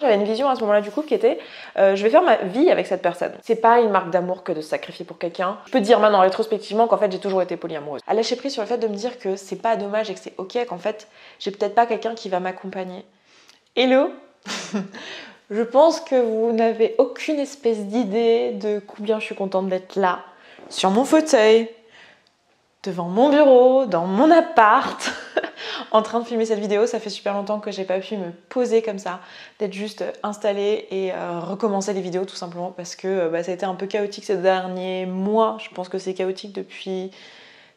J'avais une vision à ce moment-là du couple qui était je vais faire ma vie avec cette personne. C'est pas une marque d'amour que de se sacrifier pour quelqu'un. Je peux dire maintenant rétrospectivement qu'en fait j'ai toujours été polyamoureuse. À lâcher prise sur le fait de me dire que c'est pas dommage et que c'est ok, qu'en fait j'ai peut-être pas quelqu'un qui va m'accompagner. Hello. Je pense que vous n'avez aucune espèce d'idée de combien je suis contente d'être là, sur mon fauteuil, devant mon bureau, dans mon appart, en train de filmer cette vidéo. Ça fait super longtemps que j'ai pas pu me poser comme ça, d'être juste installée et recommencer les vidéos tout simplement parce que ça a été un peu chaotique ces derniers mois. Je pense que c'est chaotique depuis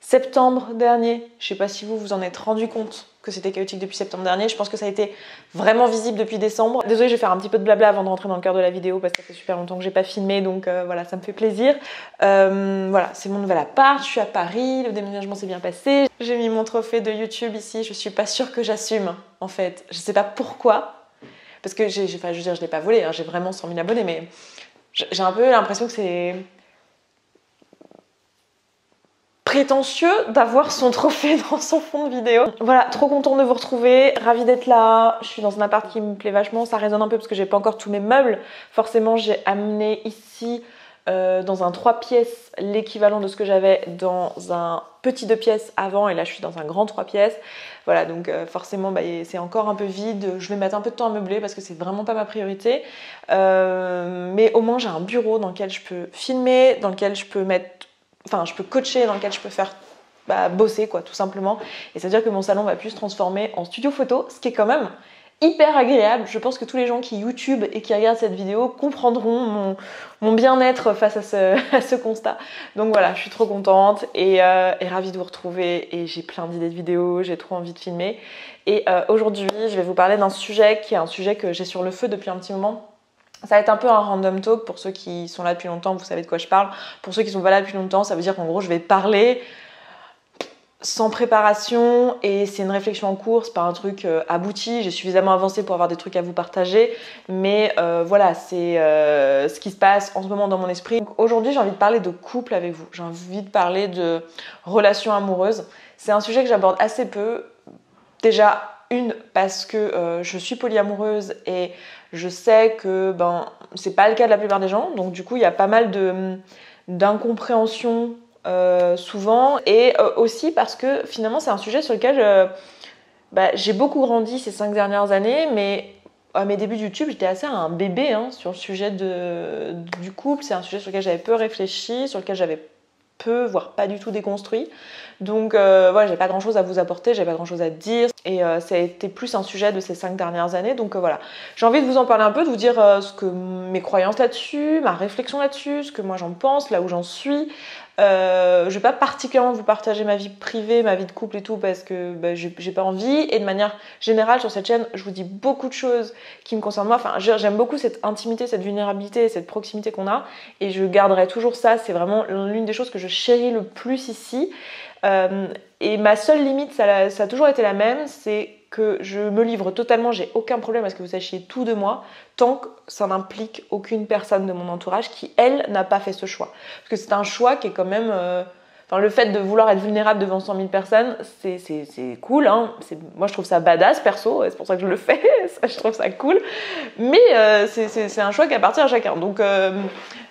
septembre dernier. Je sais pas si vous en êtes rendu compte que c'était chaotique depuis septembre dernier. Je pense que ça a été vraiment visible depuis décembre. Désolée, je vais faire un petit peu de blabla avant de rentrer dans le cœur de la vidéo parce que ça fait super longtemps que j'ai pas filmé, donc voilà, ça me fait plaisir. Voilà, c'est mon nouvel appart, je suis à Paris, le déménagement s'est bien passé. J'ai mis mon trophée de YouTube ici, je suis pas sûre que j'assume en fait. Je sais pas pourquoi, parce que je veux dire, je l'ai pas volé, hein, j'ai vraiment 100 000 abonnés, mais j'ai un peu l'impression que c'est prétentieux d'avoir son trophée dans son fond de vidéo. Voilà, trop contente de vous retrouver, ravie d'être là. Je suis dans un appart qui me plaît vachement, ça résonne un peu parce que j'ai pas encore tous mes meubles. Forcément, j'ai amené ici dans un 3 pièces l'équivalent de ce que j'avais dans un petit 2 pièces avant, et là je suis dans un grand 3 pièces. Voilà, donc forcément c'est encore un peu vide. Je vais mettre un peu de temps à meubler parce que c'est vraiment pas ma priorité. Mais au moins j'ai un bureau dans lequel je peux filmer, dans lequel je peux mettre... Enfin, je peux coacher, dans lequel je peux faire bosser, quoi, tout simplement. Et c'est-à-dire que mon salon va plus se transformer en studio photo, ce qui est quand même hyper agréable. Je pense que tous les gens qui YouTube et qui regardent cette vidéo comprendront mon bien-être face à ce constat. Donc voilà, je suis trop contente et ravie de vous retrouver. Et j'ai plein d'idées de vidéos, j'ai trop envie de filmer. Et aujourd'hui, je vais vous parler d'un sujet qui est un sujet que j'ai sur le feu depuis un petit moment. Ça va être un peu un random talk pour ceux qui sont là depuis longtemps, vous savez de quoi je parle. Pour ceux qui sont pas là depuis longtemps, ça veut dire qu'en gros je vais parler sans préparation et c'est une réflexion en cours, c'est pas un truc abouti. J'ai suffisamment avancé pour avoir des trucs à vous partager, mais voilà, c'est ce qui se passe en ce moment dans mon esprit. Aujourd'hui, j'ai envie de parler de couple avec vous. J'ai envie de parler de relations amoureuses. C'est un sujet que j'aborde assez peu. Déjà, parce que je suis polyamoureuse et je sais que c'est pas le cas de la plupart des gens, donc du coup il y a pas mal d'incompréhension souvent, et aussi parce que finalement c'est un sujet sur lequel j'ai beaucoup grandi ces 5 dernières années, mais à mes débuts de YouTube j'étais assez un bébé sur le sujet du couple. C'est un sujet sur lequel j'avais peu réfléchi, sur lequel j'avais peu, voire pas du tout déconstruit. Donc voilà, j'ai pas grand chose à vous apporter, j'ai pas grand chose à dire, et ça a été plus un sujet de ces 5 dernières années. Donc voilà, j'ai envie de vous en parler un peu, de vous dire mes croyances là-dessus, ma réflexion là-dessus, ce que moi j'en pense, là où j'en suis. Je vais pas particulièrement vous partager ma vie privée, ma vie de couple et tout, parce que j'ai pas envie, et de manière générale sur cette chaîne je vous dis beaucoup de choses qui me concernent moi. Enfin, j'aime beaucoup cette intimité, cette vulnérabilité, cette proximité qu'on a, et je garderai toujours ça. C'est vraiment l'une des choses que je chéris le plus ici. Et ma seule limite, ça a toujours été la même, c'est que je me livre totalement, j'ai aucun problème à ce que vous sachiez tout de moi, tant que ça n'implique aucune personne de mon entourage qui, elle, n'a pas fait ce choix. Parce que c'est un choix qui est quand même... le fait de vouloir être vulnérable devant 100 000 personnes, c'est cool, hein. Moi je trouve ça badass perso, c'est pour ça que je le fais, je trouve ça cool. Mais c'est un choix qui appartient à chacun. Donc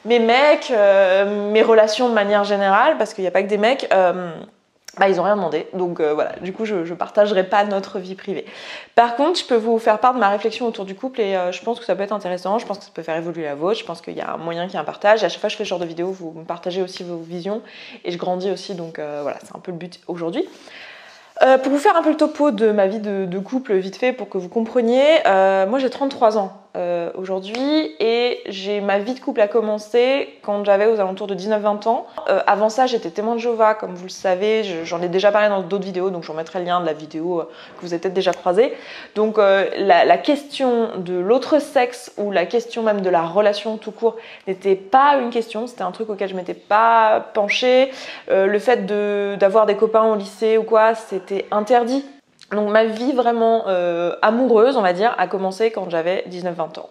mes mecs, mes relations de manière générale, parce qu'il n'y a pas que des mecs... ils n'ont rien demandé, donc voilà, du coup je ne partagerai pas notre vie privée. Par contre, je peux vous faire part de ma réflexion autour du couple, et je pense que ça peut être intéressant, je pense que ça peut faire évoluer la vôtre, je pense qu'il y a un moyen qu'il y ait un partage, et à chaque fois que je fais ce genre de vidéo, vous me partagez aussi vos visions, et je grandis aussi, donc voilà, c'est un peu le but aujourd'hui. Pour vous faire un peu le topo de ma vie de couple vite fait, pour que vous compreniez, moi j'ai 33 ans aujourd'hui, et ma vie de couple a commencé quand j'avais aux alentours de 19-20 ans. Avant ça, j'étais témoin de Jéhovah, comme vous le savez, j'en ai déjà parlé dans d'autres vidéos, donc je vous remettrai le lien de la vidéo que vous avez peut-être déjà croisée. Donc la question de l'autre sexe, ou la question même de la relation tout court, n'était pas une question, c'était un truc auquel je m'étais pas penchée. Le fait d'avoir des copains au lycée ou quoi, c'était interdit. Donc ma vie vraiment amoureuse, on va dire, a commencé quand j'avais 19-20 ans.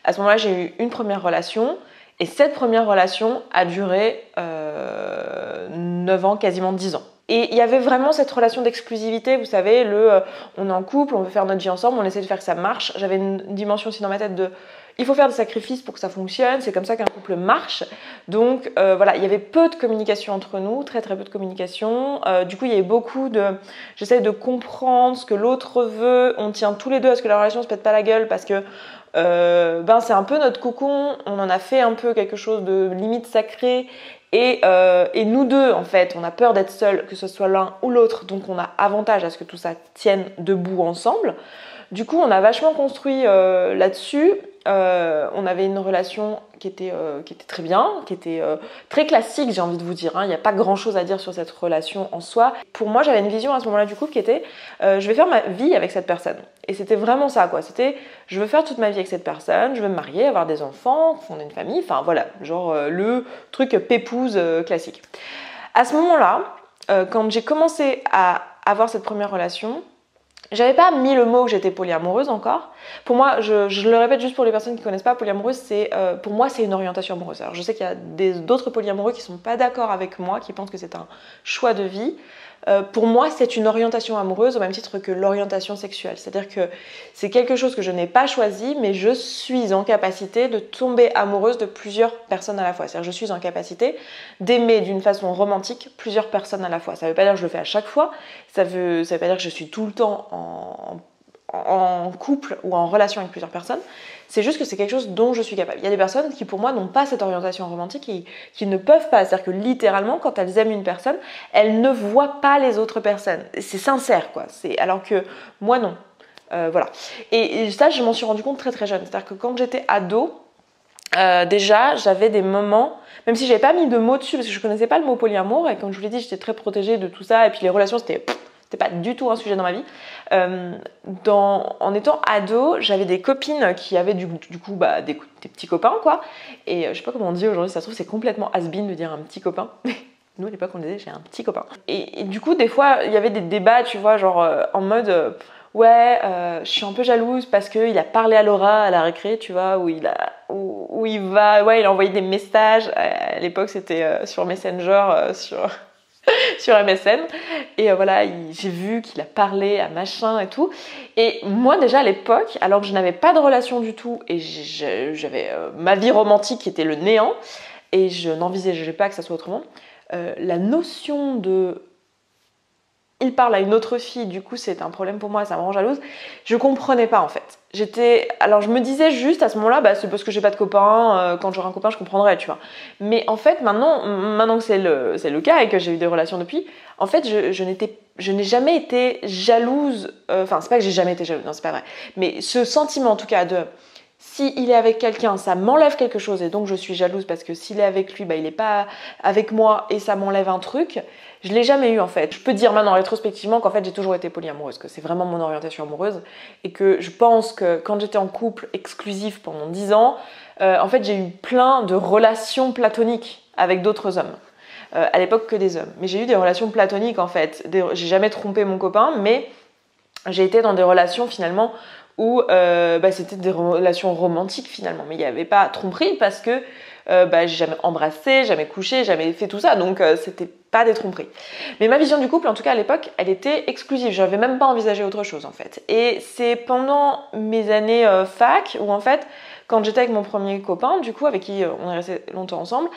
À ce moment-là, j'ai eu une première relation, et cette première relation a duré 9 ans, quasiment 10 ans. Et il y avait vraiment cette relation d'exclusivité, vous savez, on est en couple, on veut faire notre vie ensemble, on essaie de faire que ça marche. J'avais une dimension aussi dans ma tête il faut faire des sacrifices pour que ça fonctionne, c'est comme ça qu'un couple marche. Donc voilà, il y avait peu de communication entre nous, très très peu de communication. Du coup, il y avait j'essaie de comprendre ce que l'autre veut, on tient tous les deux à ce que la relation se pète pas la gueule parce que c'est un peu notre cocon, on en a fait un peu quelque chose de limite sacré. Et nous deux, en fait, on a peur d'être seuls, que ce soit l'un ou l'autre, donc on a avantage à ce que tout ça tienne debout ensemble. Du coup, on a vachement construit là-dessus. On avait une relation qui était très bien, qui était très classique, j'ai envie de vous dire. Il n'y a pas grand-chose à dire sur cette relation en soi. Pour moi, j'avais une vision à ce moment-là du couple qui était je vais faire ma vie avec cette personne. Et c'était vraiment ça, quoi. C'était je veux faire toute ma vie avec cette personne, je veux me marier, avoir des enfants, fonder une famille. Enfin voilà, genre le truc pépouze classique. À ce moment-là, quand j'ai commencé à avoir cette première relation, j'avais pas mis le mot que j'étais polyamoureuse encore. Pour moi, je le répète juste pour les personnes qui connaissent pas, polyamoureuse, pour moi, c'est une orientation amoureuse. Alors je sais qu'il y a d'autres polyamoureux qui sont pas d'accord avec moi, qui pensent que c'est un choix de vie. Pour moi, c'est une orientation amoureuse au même titre que l'orientation sexuelle. C'est-à-dire que c'est quelque chose que je n'ai pas choisi, mais je suis en capacité de tomber amoureuse de plusieurs personnes à la fois. C'est-à-dire que je suis en capacité d'aimer d'une façon romantique plusieurs personnes à la fois. Ça ne veut pas dire que je le fais à chaque fois, ça veut pas dire que je suis tout le temps en couple ou en relation avec plusieurs personnes. C'est juste que c'est quelque chose dont je suis capable. Il y a des personnes qui, pour moi, n'ont pas cette orientation romantique et qui ne peuvent pas. C'est-à-dire que littéralement, quand elles aiment une personne, elles ne voient pas les autres personnes. C'est sincère, quoi. Alors que moi, non. Voilà. Et ça, je m'en suis rendu compte très très jeune. C'est-à-dire que quand j'étais ado, déjà, j'avais des moments, même si j'avais pas mis de mots dessus, parce que je connaissais pas le mot polyamour, et comme je vous l'ai dit, j'étais très protégée de tout ça, et puis les relations, c'était pas du tout un sujet dans ma vie. En étant ado, j'avais des copines qui avaient du coup des petits copains, quoi. Et je sais pas comment on dit aujourd'hui, ça se trouve c'est complètement has-been de dire un petit copain. Nous, à l'époque, on disait j'ai un petit copain. Et du coup, des fois, il y avait des débats, tu vois, genre en mode ouais, je suis un peu jalouse parce qu'il a parlé à Laura à la récré, tu vois, où il a envoyé des messages. À l'époque, c'était sur Messenger, sur MSN. Et voilà, j'ai vu qu'il a parlé à machin et tout. Et moi, déjà à l'époque, alors que je n'avais pas de relation du tout et j'avais ma vie romantique qui était le néant, et je n'envisageais pas que ça soit autrement, la notion de il parle à une autre fille, du coup c'est un problème pour moi, ça me rend jalouse, je comprenais pas en fait. Alors je me disais juste à ce moment-là, c'est parce que j'ai pas de copain, quand j'aurai un copain je comprendrai, tu vois. Mais en fait maintenant que c'est le cas et que j'ai eu des relations depuis, en fait je n'ai jamais été jalouse, enfin c'est pas que j'ai jamais été jalouse, non c'est pas vrai, mais ce sentiment en tout cas de s'il est avec quelqu'un, ça m'enlève quelque chose et donc je suis jalouse parce que s'il est avec lui, il n'est pas avec moi et ça m'enlève un truc. Je l'ai jamais eu en fait. Je peux dire maintenant rétrospectivement qu'en fait j'ai toujours été polyamoureuse, que c'est vraiment mon orientation amoureuse et que je pense que quand j'étais en couple exclusif pendant 10 ans, en fait j'ai eu plein de relations platoniques avec d'autres hommes. À l'époque que des hommes. Mais j'ai eu des relations platoniques en fait. J'ai jamais trompé mon copain, mais j'ai été dans des relations finalement où c'était des relations romantiques finalement, mais il n'y avait pas tromperie parce que j'ai jamais embrassé, jamais couché, jamais fait tout ça, donc c'était pas des tromperies. Mais ma vision du couple, en tout cas à l'époque, elle était exclusive, j'avais même pas envisagé autre chose en fait. Et c'est pendant mes années fac où en fait, quand j'étais avec mon premier copain, du coup avec qui on est resté longtemps ensemble,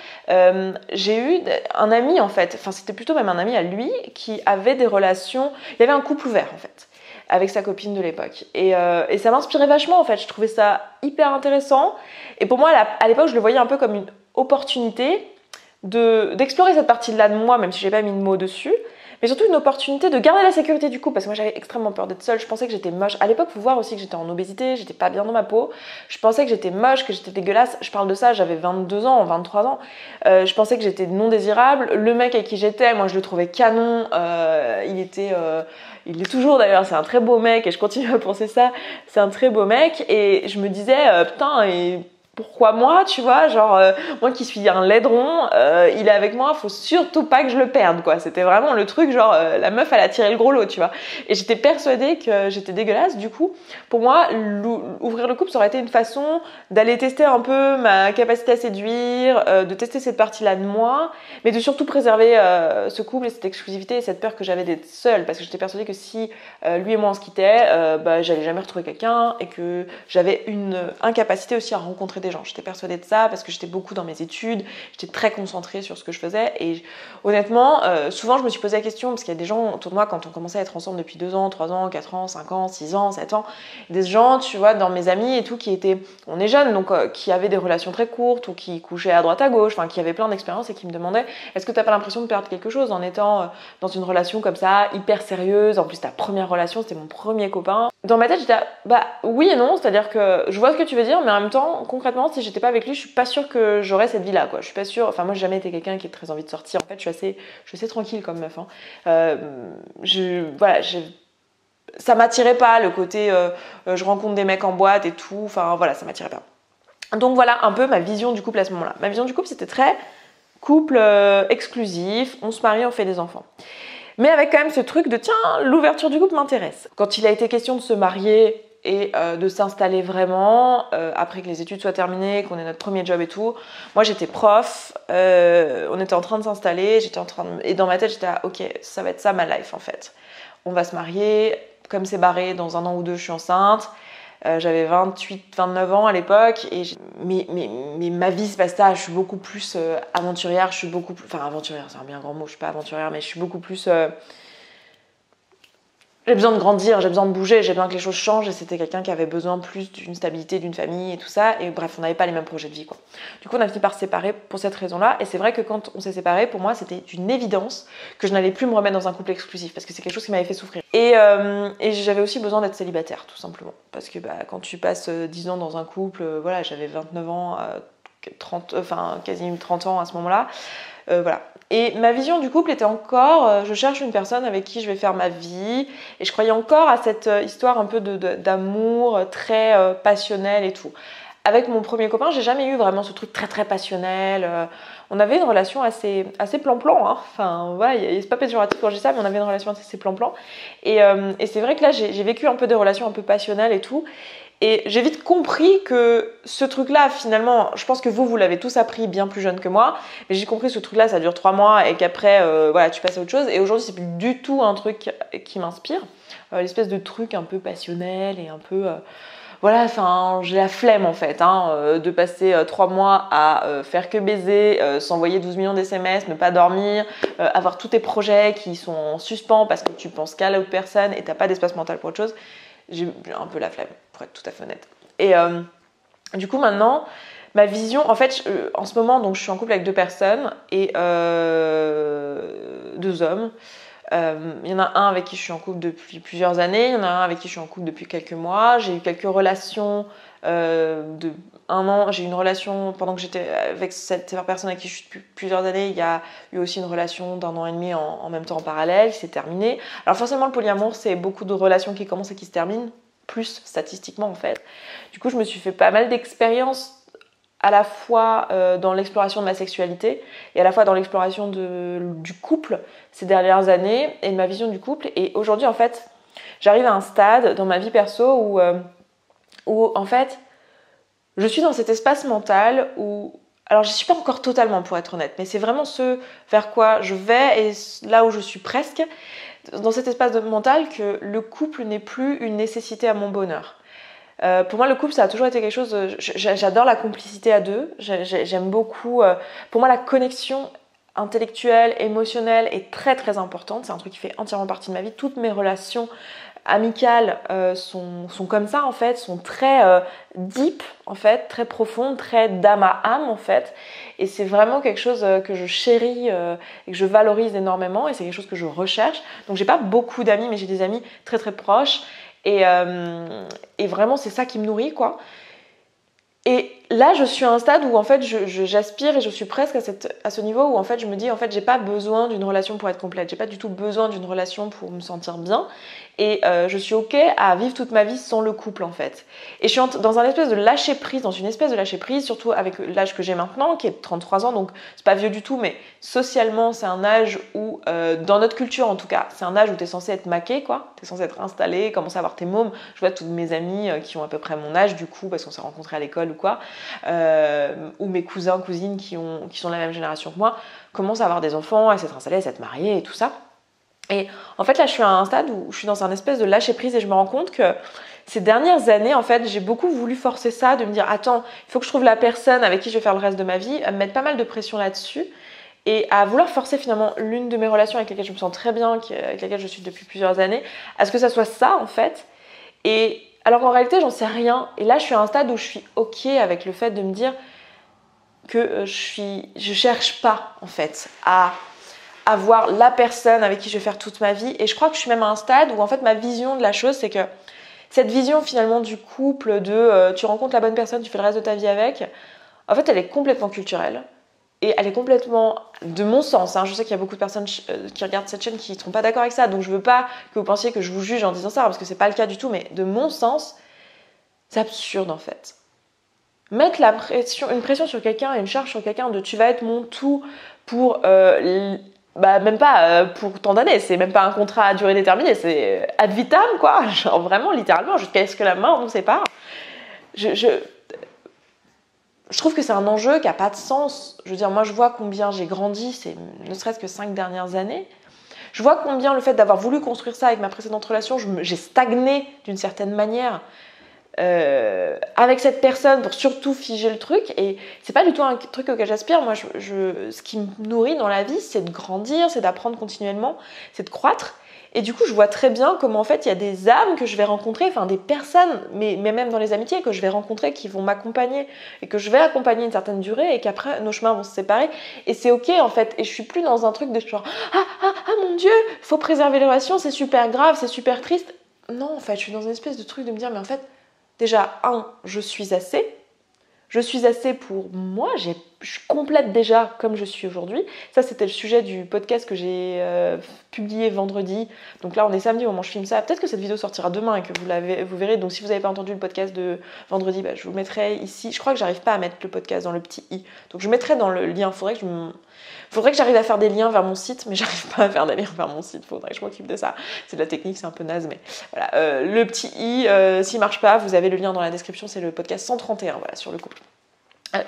j'ai eu un ami en fait, enfin c'était plutôt même un ami à lui qui avait des relations, il avait un couple ouvert en fait, avec sa copine de l'époque. Et ça m'inspirait vachement en fait, je trouvais ça hyper intéressant. Et pour moi, à l'époque, je le voyais un peu comme une opportunité d'explorer cette partie-là de moi, même si j'ai pas mis de mots dessus, mais surtout une opportunité de garder la sécurité du couple, parce que moi j'avais extrêmement peur d'être seule, je pensais que j'étais moche. À l'époque, il faut voir aussi que j'étais en obésité, j'étais pas bien dans ma peau, je pensais que j'étais moche, que j'étais dégueulasse, je parle de ça, j'avais 22 ans, 23 ans, je pensais que j'étais non désirable, le mec avec qui j'étais, moi je le trouvais canon, il est toujours d'ailleurs, c'est un très beau mec, et je continue à penser ça, c'est un très beau mec, et je me disais, putain, et pourquoi moi, tu vois, genre moi qui suis un laideron, il est avec moi, faut surtout pas que je le perde, quoi. C'était vraiment le truc, genre la meuf elle a tiré le gros lot, tu vois. Et j'étais persuadée que j'étais dégueulasse. Du coup, pour moi, ouvrir le couple, ça aurait été une façon d'aller tester un peu ma capacité à séduire, de tester cette partie-là de moi, mais de surtout préserver ce couple et cette exclusivité et cette peur que j'avais d'être seule, parce que j'étais persuadée que si lui et moi on se quittait, bah, j'allais jamais retrouver quelqu'un et que j'avais une incapacité aussi à rencontrer des gens. J'étais persuadée de ça parce que j'étais beaucoup dans mes études, j'étais très concentrée sur ce que je faisais et honnêtement, souvent je me suis posé la question parce qu'il y a des gens autour de moi quand on commençait à être ensemble depuis 2 ans, 3 ans, 4 ans, 5 ans, 6 ans, 7 ans, des gens, tu vois, dans mes amis et tout qui étaient, on est jeunes, donc qui avaient des relations très courtes ou qui couchaient à droite à gauche, enfin qui avaient plein d'expériences et qui me demandaient est-ce que t'as pas l'impression de perdre quelque chose en étant dans une relation comme ça, hyper sérieuse, en plus ta première relation, c'était mon premier copain. Dans ma tête, j'étais bah oui et non, c'est-à-dire que je vois ce que tu veux dire, mais en même temps, concrètement, si j'étais pas avec lui, je suis pas sûre que j'aurais cette vie-là, quoi. Je suis pas sûre, enfin moi j'ai jamais été quelqu'un qui ait très envie de sortir, en fait je suis assez tranquille comme meuf, hein. Voilà, ça m'attirait pas le côté je rencontre des mecs en boîte et tout, enfin voilà, ça m'attirait pas. Donc voilà un peu ma vision du couple à ce moment-là. Ma vision du couple, c'était très couple exclusif, on se marie, on fait des enfants. Mais avec quand même ce truc de tiens, l'ouverture du couple m'intéresse. Quand il a été question de se marier et de s'installer vraiment, après que les études soient terminées, qu'on ait notre premier job et tout, moi j'étais prof, on était en train de s'installer, et dans ma tête j'étais ok, ça va être ça ma life en fait. On va se marier, comme c'est barré, dans 1 an ou 2 je suis enceinte. J'avais 28, 29 ans à l'époque mais ma vie c'est pas ça, je suis beaucoup plus aventurière, je suis beaucoup plus, enfin aventurière c'est un bien grand mot, je suis pas aventurière mais je suis beaucoup plus j'ai besoin de grandir, j'ai besoin de bouger, j'ai besoin que les choses changent et c'était quelqu'un qui avait besoin plus d'une stabilité, d'une famille et tout ça et bref on n'avait pas les mêmes projets de vie quoi. Du coup on a fini par se séparer pour cette raison-là et c'est vrai que quand on s'est séparés pour moi c'était une évidence que je n'allais plus me remettre dans un couple exclusif parce que c'est quelque chose qui m'avait fait souffrir et j'avais aussi besoin d'être célibataire tout simplement parce que bah, quand tu passes 10 ans dans un couple, voilà j'avais 29 ans, 30, enfin quasi 30 ans à ce moment-là, voilà. Et ma vision du couple était encore, je cherche une personne avec qui je vais faire ma vie. Et je croyais encore à cette histoire un peu d'amour très passionnel et tout. Avec mon premier copain, j'ai jamais eu vraiment ce truc très très passionnel. On avait une relation assez plan-plan. Hein. Enfin, voilà, c'est pas péjoratif quand je dis ça, mais on avait une relation assez plan-plan. Et c'est vrai que là, j'ai vécu un peu des relations un peu passionnelles et tout. Et j'ai vite compris que ce truc-là, finalement, je pense que vous l'avez tous appris bien plus jeune que moi, mais j'ai compris que ce truc-là, ça dure 3 mois et qu'après, voilà, tu passes à autre chose. Et aujourd'hui, c'est plus du tout un truc qui m'inspire. L'espèce de truc un peu passionnel et un peu... voilà, enfin, j'ai la flemme en fait, hein, de passer 3 mois à faire que baiser, s'envoyer 12 millions d'SMS, ne pas dormir, avoir tous tes projets qui sont en suspens parce que tu penses qu'à l'autre personne et t'as pas d'espace mental pour autre chose. J'ai un peu la flemme, pour être tout à fait honnête. Et du coup, maintenant, ma vision, en fait, en ce moment, donc, je suis en couple avec 2 personnes et 2 hommes. Il y en a un avec qui je suis en couple depuis plusieurs années, il y en a un avec qui je suis en couple depuis quelques mois. J'ai eu quelques relations de 1 an. J'ai eu une relation pendant que j'étais avec cette personne avec qui je suis depuis plusieurs années. Il y a eu aussi une relation d'1 an et demi en même temps en parallèle qui s'est terminée. Alors forcément, le polyamour, c'est beaucoup de relations qui commencent et qui se terminent, plus statistiquement en fait. Du coup, je me suis fait pas mal d'expériences à la fois dans l'exploration de ma sexualité et à la fois dans l'exploration du couple ces dernières années et de ma vision du couple. Et aujourd'hui, en fait, j'arrive à un stade dans ma vie perso où en fait, je suis dans cet espace mental où... Alors, j'y suis pas encore totalement, pour être honnête, mais c'est vraiment ce vers quoi je vais et là où je suis presque, dans cet espace mental que le couple n'est plus une nécessité à mon bonheur. Pour moi, le couple, ça a toujours été quelque chose... J'adore la complicité à deux. J'aime beaucoup... pour moi, la connexion intellectuelle, émotionnelle est très très importante. C'est un truc qui fait entièrement partie de ma vie. Toutes mes relations amicales sont comme ça, en fait. Sont très deep, en fait. Très profondes, très d'âme à âme, en fait. Et c'est vraiment quelque chose que je chéris et que je valorise énormément. Et c'est quelque chose que je recherche. Donc, j'ai pas beaucoup d'amis, mais j'ai des amis très très proches. Et vraiment, c'est ça qui me nourrit, quoi. Et là, je suis à un stade où en fait, j'aspire et je suis presque à ce niveau où en fait, je me dis en fait, j'ai pas besoin d'une relation pour être complète. J'ai pas du tout besoin d'une relation pour me sentir bien. Et je suis ok à vivre toute ma vie sans le couple en fait. Et je suis dans un espèce de lâcher prise, dans une espèce de lâcher prise, surtout avec l'âge que j'ai maintenant, qui est de 33 ans, donc c'est pas vieux du tout, mais socialement, c'est un âge où, dans notre culture en tout cas, c'est un âge où t'es censé être maqué, quoi. T'es censé être installé, commencer à avoir tes mômes. Je vois toutes mes amies qui ont à peu près mon âge du coup, parce qu'on s'est rencontrés à l'école ou quoi, ou mes cousins, cousines qui sont de la même génération que moi, commencent à avoir des enfants, à s'être installés, à s'être mariés et tout ça. Et en fait là je suis à un stade où je suis dans un espèce de lâcher prise et je me rends compte que ces dernières années en fait j'ai beaucoup voulu forcer ça, de me dire attends, il faut que je trouve la personne avec qui je vais faire le reste de ma vie, à me mettre pas mal de pression là-dessus et à vouloir forcer finalement l'une de mes relations avec laquelle je me sens très bien, avec laquelle je suis depuis plusieurs années, à ce que ça soit ça en fait. Et alors qu'en réalité j'en sais rien, et là je suis à un stade où je suis ok avec le fait de me dire que je cherche pas en fait à avoir la personne avec qui je vais faire toute ma vie. Et je crois que je suis même à un stade où en fait ma vision de la chose, c'est que cette vision finalement du couple, de tu rencontres la bonne personne, tu fais le reste de ta vie avec, en fait elle est complètement culturelle. Et elle est complètement, de mon sens, hein, je sais qu'il y a beaucoup de personnes qui regardent cette chaîne qui ne seront pas d'accord avec ça, donc je veux pas que vous pensiez que je vous juge en disant ça, parce que c'est pas le cas du tout, mais de mon sens, c'est absurde en fait. Mettre une pression sur quelqu'un et une charge sur quelqu'un de tu vas être mon tout pour même pas pour tant d'années, c'est même pas un contrat à durée déterminée, c'est ad vitam quoi, genre vraiment littéralement jusqu'à ce que la mort nous sépare. Je trouve que c'est un enjeu qui a pas de sens. Je veux dire, moi je vois combien j'ai grandi, c'est ne serait-ce que 5 dernières années. Je vois combien le fait d'avoir voulu construire ça avec ma précédente relation, j'ai stagné d'une certaine manière. Avec cette personne pour surtout figer le truc, et c'est pas du tout un truc auquel j'aspire. Moi ce qui me nourrit dans la vie, c'est de grandir, c'est d'apprendre continuellement, c'est de croître. Et du coup je vois très bien comment en fait il y a des âmes que je vais rencontrer, enfin des personnes, mais même dans les amitiés que je vais rencontrer, qui vont m'accompagner et que je vais accompagner une certaine durée, et qu'après nos chemins vont se séparer, et c'est ok en fait. Et je suis plus dans un truc de genre mon dieu, faut préserver les relations, c'est super grave, c'est super triste. Non en fait, je suis dans une espèce de truc de me dire mais en fait déjà, je suis assez. Je suis assez pour moi, je suis complète déjà comme je suis aujourd'hui. Ça, c'était le sujet du podcast que j'ai publié vendredi. Donc là, on est samedi au moment où je filme ça. Peut-être que cette vidéo sortira demain et que vous verrez. Donc si vous n'avez pas entendu le podcast de vendredi, je vous mettrai ici. Je crois que j'arrive pas à mettre le podcast dans le petit i. Donc je mettrai dans le lien. Faudrait que j'arrive à faire des liens vers mon site, mais j'arrive pas à faire des liens vers mon site. Faudrait que je m'occupe de ça. C'est de la technique, c'est un peu naze, mais voilà. Le petit i, s'il marche pas, vous avez le lien dans la description. C'est le podcast 131, voilà, sur le couple.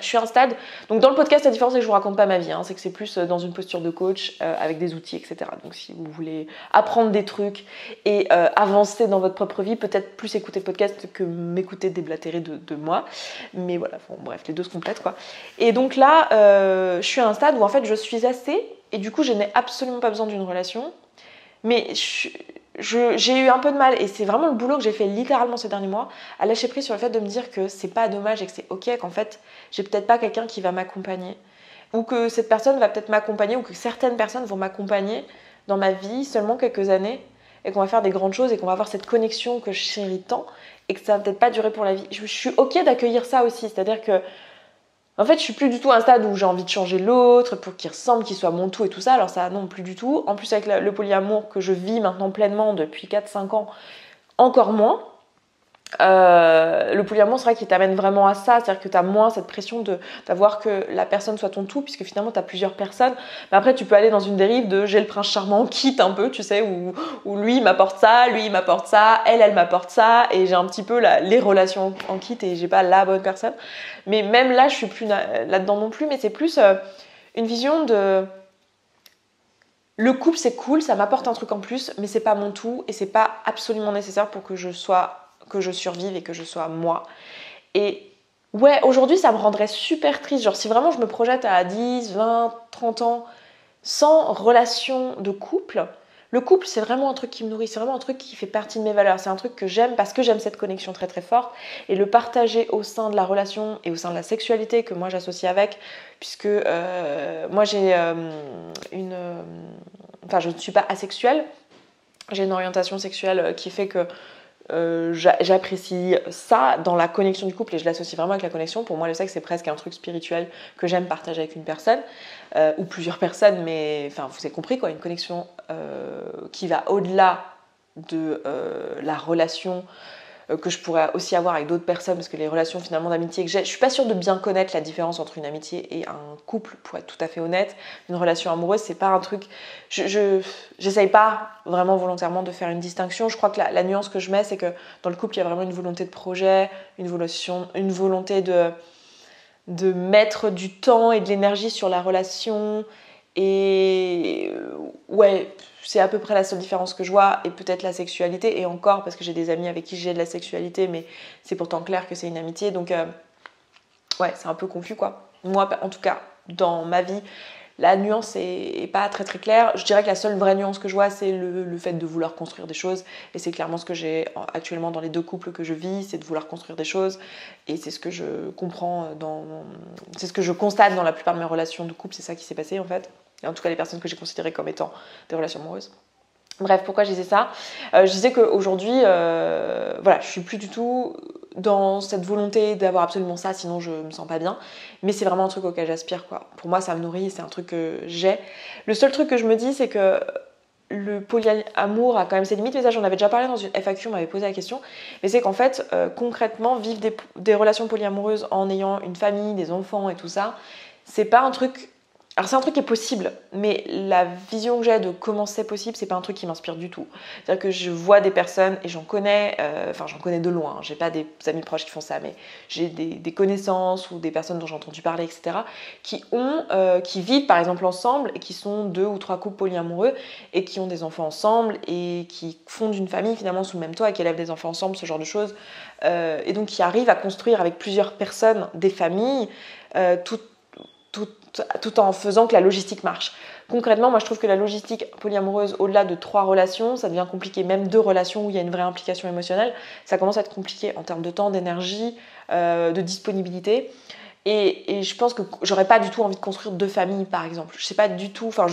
Je suis à un stade, donc dans le podcast la différence c'est que je vous raconte pas ma vie, c'est que c'est plus dans une posture de coach avec des outils, etc. Donc si vous voulez apprendre des trucs et avancer dans votre propre vie, peut-être plus écouter le podcast que m'écouter déblatérer de moi, mais voilà, bon, bref, les deux se complètent quoi. Et donc là je suis à un stade où en fait je suis assez, et du coup je n'ai absolument pas besoin d'une relation, mais j'ai eu un peu de mal, et c'est vraiment le boulot que j'ai fait littéralement ces derniers mois, à lâcher prise sur le fait de me dire que c'est pas dommage et que c'est ok, qu'en fait j'ai peut-être pas quelqu'un qui va m'accompagner, ou que cette personne va peut-être m'accompagner, ou que certaines personnes vont m'accompagner dans ma vie seulement quelques années, et qu'on va faire des grandes choses et qu'on va avoir cette connexion que je chéris tant, et que ça va peut-être pas durer pour la vie. Je suis ok d'accueillir ça aussi, c'est-à-dire que en fait, je suis plus du tout à un stade où j'ai envie de changer l'autre pour qu'il ressemble, qu'il soit mon tout et tout ça. Alors ça, non, plus du tout. En plus, avec le polyamour que je vis maintenant pleinement depuis 4-5 ans, encore moins. Le polyamour, c'est vrai qu'il t'amène vraiment à ça, c'est-à-dire que tu as moins cette pression d'avoir que la personne soit ton tout, puisque finalement tu as plusieurs personnes. Mais après, tu peux aller dans une dérive de j'ai le prince charmant quitte un peu, tu sais, où lui il m'apporte ça, lui il m'apporte ça, elle m'apporte ça, et j'ai un petit peu les relations en kit et j'ai pas la bonne personne. Mais même là, je suis plus là-dedans non plus, mais c'est plus une vision de le couple, c'est cool, ça m'apporte un truc en plus, mais c'est pas mon tout et c'est pas absolument nécessaire pour que je survive et que je sois moi. Et ouais, aujourd'hui, ça me rendrait super triste. Genre, si vraiment je me projette à 10, 20, 30 ans sans relation de couple, le couple, c'est vraiment un truc qui me nourrit, c'est vraiment un truc qui fait partie de mes valeurs. C'est un truc que j'aime parce que j'aime cette connexion très très forte. Et le partager au sein de la relation et au sein de la sexualité que moi j'associe avec, puisque moi j'ai Enfin, je ne suis pas asexuelle. J'ai une orientation sexuelle qui fait que J'apprécie ça dans la connexion du couple et je l'associe vraiment avec la connexion. Pour moi, le sexe, c'est presque un truc spirituel que j'aime partager avec une personne ou plusieurs personnes, mais enfin, vous avez compris quoi, une connexion qui va au-delà de la relation que je pourrais aussi avoir avec d'autres personnes, parce que les relations finalement d'amitié que j'ai, je suis pas sûre de bien connaître la différence entre une amitié et un couple, pour être tout à fait honnête. Une relation amoureuse, c'est pas un truc, j'essaye pas vraiment volontairement de faire une distinction. Je crois que la nuance que je mets, c'est que dans le couple, il y a vraiment une volonté de projet, une volonté de mettre du temps et de l'énergie sur la relation, et ouais, c'est à peu près la seule différence que je vois, et peut-être la sexualité, et encore parce que j'ai des amis avec qui j'ai de la sexualité, mais c'est pourtant clair que c'est une amitié, donc ouais, c'est un peu confus quoi. Moi, en tout cas, dans ma vie, la nuance est pas très très claire. Je dirais que la seule vraie nuance que je vois, c'est le fait de vouloir construire des choses, et c'est clairement ce que j'ai actuellement dans les 2 couples que je vis, c'est de vouloir construire des choses, et c'est ce que je comprends c'est ce que je constate dans la plupart de mes relations de couple, c'est ça qui s'est passé en fait. Et en tout cas les personnes que j'ai considérées comme étant des relations amoureuses. Bref, pourquoi je disais ça Je disais qu'aujourd'hui, voilà, je suis plus du tout dans cette volonté d'avoir absolument ça, sinon je me sens pas bien. Mais c'est vraiment un truc auquel j'aspire, quoi. Pour moi, ça me nourrit, c'est un truc que j'ai. Le seul truc que je me dis, c'est que le polyamour a quand même ses limites. Mais ça, j'en avais déjà parlé dans une FAQ, on m'avait posé la question. Mais c'est qu'en fait, concrètement, vivre des relations polyamoureuses en ayant une famille, des enfants et tout ça, c'est pas un truc... Alors c'est un truc qui est possible, mais la vision que j'ai de comment c'est possible, c'est pas un truc qui m'inspire du tout. C'est-à-dire que je vois des personnes, et j'en connais, j'en connais de loin, j'ai pas des amis proches qui font ça, mais j'ai des connaissances ou des personnes dont j'ai entendu parler, etc., qui vivent par exemple ensemble, et qui sont 2 ou 3 couples polyamoureux, et qui ont des enfants ensemble, et qui fondent une famille finalement sous le même toit, et qui élèvent des enfants ensemble, ce genre de choses, et donc qui arrivent à construire avec plusieurs personnes des familles, tout en faisant que la logistique marche. Concrètement, moi je trouve que la logistique polyamoureuse, au-delà de 3 relations, ça devient compliqué. Même 2 relations où il y a une vraie implication émotionnelle, ça commence à être compliqué en termes de temps, d'énergie, de disponibilité. Et je pense que j'aurais pas du tout envie de construire 2 familles, par exemple. Je sais pas du tout, enfin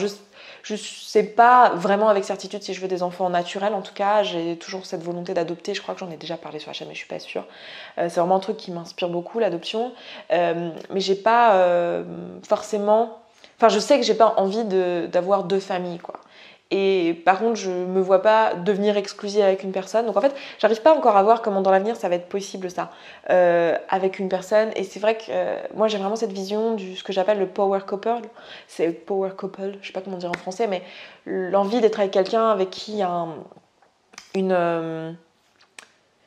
je sais pas vraiment avec certitude si je veux des enfants naturels. En tout cas, j'ai toujours cette volonté d'adopter. Je crois que j'en ai déjà parlé sur la chaîne, mais je suis pas sûre. C'est vraiment un truc qui m'inspire beaucoup, l'adoption. Mais j'ai pas forcément... Enfin, je sais que j'ai pas envie d'avoir 2 familles, quoi. Et par contre, je me vois pas devenir exclusive avec une personne. Donc en fait, j'arrive pas encore à voir comment dans l'avenir ça va être possible ça avec une personne. Et c'est vrai que moi j'ai vraiment cette vision du ce que j'appelle le power couple. C'est power couple, je sais pas comment dire en français, mais l'envie d'être avec quelqu'un avec qui il y a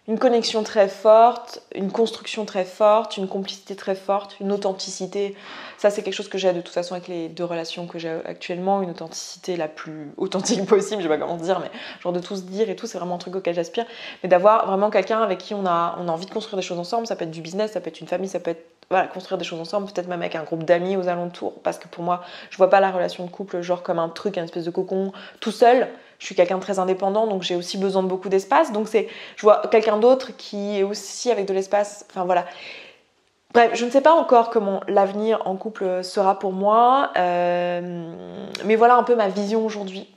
une connexion très forte, une construction très forte, une complicité très forte, une authenticité. Ça, c'est quelque chose que j'ai de toute façon avec les 2 relations que j'ai actuellement, une authenticité la plus authentique possible, je sais pas comment dire, mais genre de tout se dire et tout, c'est vraiment un truc auquel j'aspire. Mais d'avoir vraiment quelqu'un avec qui on a envie de construire des choses ensemble, ça peut être du business, ça peut être une famille, ça peut être voilà, construire des choses ensemble, peut-être même avec un groupe d'amis aux alentours, parce que pour moi, je vois pas la relation de couple genre comme un truc, une espèce de cocon tout seul. Je suis quelqu'un de très indépendant, donc j'ai aussi besoin de beaucoup d'espace. Donc je vois quelqu'un d'autre qui est aussi avec de l'espace. Enfin voilà. Bref, je ne sais pas encore comment l'avenir en couple sera pour moi, mais voilà un peu ma vision aujourd'hui.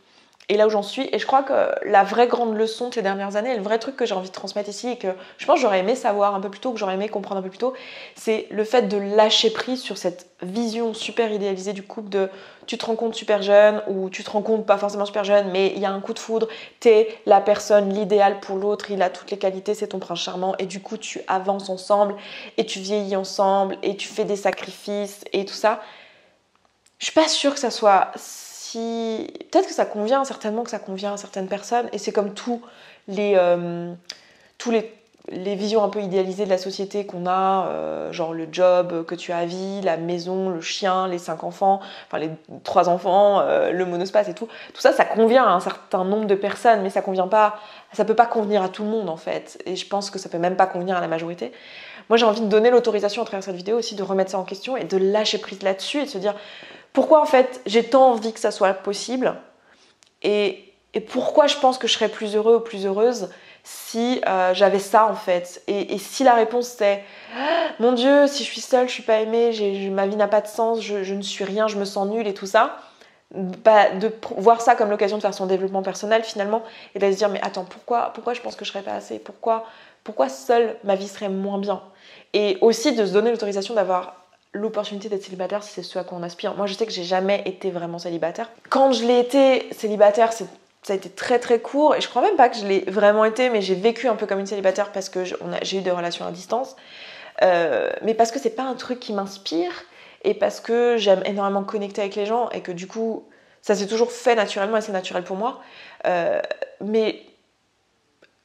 Et là où j'en suis, et je crois que la vraie grande leçon de ces dernières années, et le vrai truc que j'ai envie de transmettre ici, et que je pense que j'aurais aimé savoir un peu plus tôt, que j'aurais aimé comprendre un peu plus tôt, c'est le fait de lâcher prise sur cette vision super idéalisée du couple de tu te rends compte super jeune, ou tu te rends compte pas forcément super jeune, mais il y a un coup de foudre, t'es la personne, l'idéal pour l'autre, il a toutes les qualités, c'est ton prince charmant, et du coup tu avances ensemble, et tu vieillis ensemble, et tu fais des sacrifices, et tout ça. Je suis pas sûre que ça soit peut-être que ça convient, certainement que ça convient à certaines personnes, et c'est comme les, tous les visions un peu idéalisées de la société qu'on a, genre le job que tu as à vie, la maison, le chien, les 5 enfants, enfin les 3 enfants, le monospace et tout ça, ça convient à un certain nombre de personnes, mais ça peut pas convenir à tout le monde en fait, et je pense que ça peut même pas convenir à la majorité. Moi j'ai envie de donner l'autorisation à travers cette vidéo aussi de remettre ça en question et de lâcher prise là-dessus et de se dire pourquoi en fait j'ai tant envie que ça soit possible et pourquoi je pense que je serais plus heureux ou plus heureuse si j'avais ça en fait. Et si la réponse c'est mon Dieu, si je suis seule, je suis pas aimée, ma vie n'a pas de sens, je ne suis rien, je me sens nulle et tout ça, voir ça comme l'occasion de faire son développement personnel finalement, et de se dire mais attends, pourquoi je pense que je serais pas assez, pourquoi seule ma vie serait moins bien, et aussi de se donner l'autorisation d'avoir l'opportunité d'être célibataire si c'est ce à quoi on aspire. Moi je sais que j'ai jamais été vraiment célibataire. Quand je l'ai été célibataire, ça a été très très court, et je crois même pas que je l'ai vraiment été, mais j'ai vécu un peu comme une célibataire parce que j'ai eu des relations à distance, mais parce que c'est pas un truc qui m'inspire, et parce que j'aime énormément connecter avec les gens, et que du coup ça s'est toujours fait naturellement et c'est naturel pour moi, mais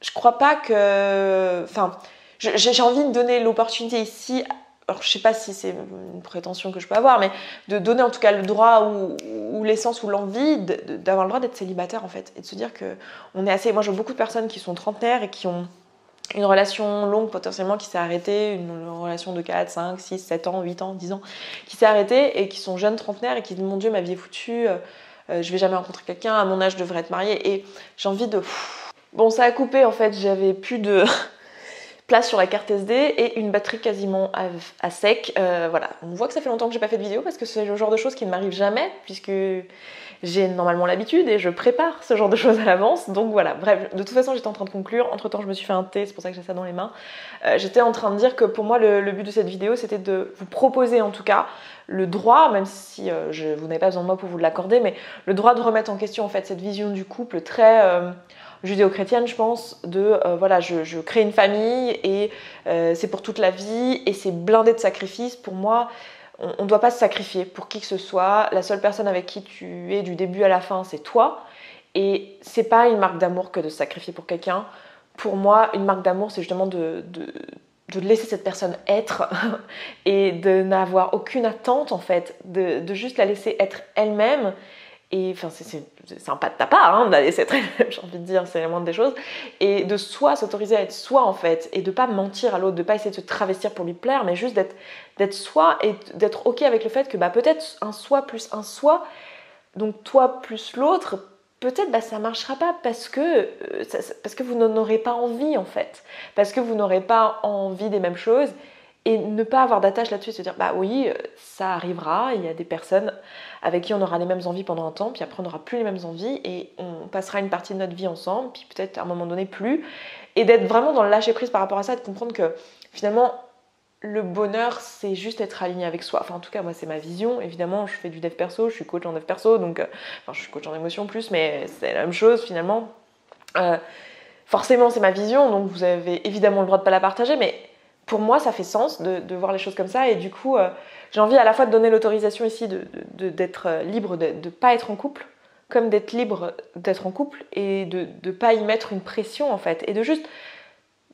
je crois pas que... Enfin, j'ai envie de donner l'opportunité ici, alors je sais pas si c'est une prétention que je peux avoir, mais de donner en tout cas le droit ou l'essence ou l'envie d'avoir le droit d'être célibataire en fait, et de se dire que on est assez... Moi je vois beaucoup de personnes qui sont trentenaires et qui ont une relation longue potentiellement qui s'est arrêtée, une relation de 4, 5, 6, 7 ans, 8 ans, 10 ans, qui s'est arrêtée, et qui sont jeunes trentenaires et qui disent mon Dieu, ma vie est foutue, je vais jamais rencontrer quelqu'un, à mon âge je devrais être mariée, et j'ai envie de... Bon, ça a coupé en fait, j'avais plus de place sur la carte SD et une batterie quasiment à sec. Voilà, on voit que ça fait longtemps que j'ai pas fait de vidéo parce que c'est le genre de choses qui ne m'arrive jamais, puisque j'ai normalement l'habitude et je prépare ce genre de choses à l'avance. Donc voilà, bref, de toute façon j'étais en train de conclure. Entre temps je me suis fait un thé, c'est pour ça que j'ai ça dans les mains. J'étais en train de dire que pour moi le but de cette vidéo c'était de vous proposer en tout cas le droit, même si vous n'avez pas besoin de moi pour vous l'accorder, mais le droit de remettre en question en fait cette vision du couple très... judéo-chrétienne, je pense, de voilà, je crée une famille et c'est pour toute la vie et c'est blindé de sacrifices. Pour moi, on ne doit pas se sacrifier pour qui que ce soit. La seule personne avec qui tu es du début à la fin, c'est toi. Et c'est pas une marque d'amour que de se sacrifier pour quelqu'un. Pour moi, une marque d'amour, c'est justement de laisser cette personne être et de n'avoir aucune attente en fait, de juste la laisser être elle-même. Et enfin, c'est sympa de ta part hein, d'aller cette j'ai envie de dire, c'est la moindre des choses, et de s'autoriser à être soi en fait, et de pas mentir à l'autre, de pas essayer de se travestir pour lui plaire, mais juste d'être soi, et d'être ok avec le fait que bah, peut-être un soi plus un soi, donc toi plus l'autre, peut-être bah, ça marchera pas parce que vous n'en aurez pas envie en fait, parce que vous n'aurez pas envie des mêmes choses, et ne pas avoir d'attache là-dessus, se dire bah oui, ça arrivera, il y a des personnes avec qui on aura les mêmes envies pendant un temps, puis après on n'aura plus les mêmes envies, et on passera une partie de notre vie ensemble, puis peut-être à un moment donné plus, et d'être vraiment dans le lâcher prise par rapport à ça, de comprendre que finalement le bonheur c'est juste être aligné avec soi. Enfin en tout cas moi c'est ma vision, évidemment je fais du dev perso, je suis coach en dev perso, donc enfin je suis coach en émotion plus, mais c'est la même chose finalement. Forcément c'est ma vision, donc vous avez évidemment le droit de pas la partager, mais pour moi, ça fait sens de voir les choses comme ça, et du coup, j'ai envie à la fois de donner l'autorisation ici d'être libre de ne pas être en couple, comme d'être libre d'être en couple, et de ne pas y mettre une pression en fait, et de juste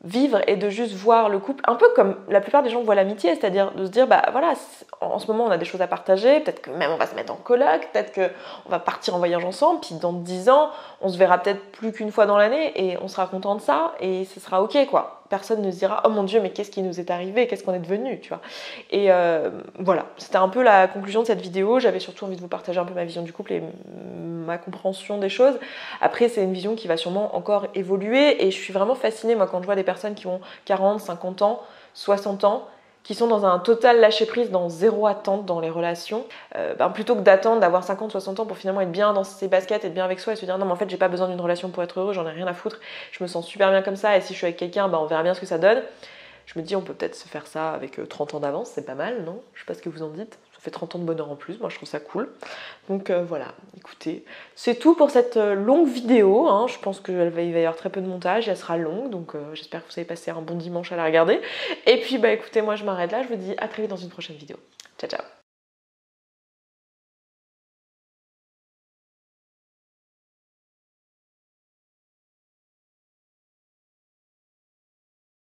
vivre et de juste voir le couple un peu comme la plupart des gens voient l'amitié, c'est-à-dire de se dire bah voilà, en ce moment on a des choses à partager, peut-être que même on va se mettre en coloc, peut-être qu'on va partir en voyage ensemble, puis dans 10 ans on se verra peut-être plus qu'une fois dans l'année et on sera content de ça et ce sera ok quoi. Personne ne se dira oh mon Dieu mais qu'est-ce qui nous est arrivé, qu'est-ce qu'on est devenu, tu vois. Et voilà, c'était un peu la conclusion de cette vidéo. J'avais surtout envie de vous partager un peu ma vision du couple et ma compréhension des choses. Après c'est une vision qui va sûrement encore évoluer, et je suis vraiment fascinée moi quand je vois des personnes qui ont 40, 50 ans, 60 ans, qui sont dans un total lâcher-prise, dans zéro attente dans les relations, plutôt que d'attendre d'avoir 50, 60 ans pour finalement être bien dans ses baskets, être bien avec soi et se dire non mais en fait j'ai pas besoin d'une relation pour être heureux, j'en ai rien à foutre, je me sens super bien comme ça, et si je suis avec quelqu'un, on verra bien ce que ça donne. Je me dis on peut peut-être se faire ça avec 30 ans d'avance, c'est pas mal, non? Je sais pas ce que vous en dites. Ça fait 30 ans de bonheur en plus, moi je trouve ça cool. Donc voilà, écoutez, c'est tout pour cette longue vidéo, hein. Je pense qu'il va y avoir très peu de montage, elle sera longue, donc j'espère que vous avez passé un bon dimanche à la regarder. Et puis écoutez, moi je m'arrête là, je vous dis à très vite dans une prochaine vidéo. Ciao ciao.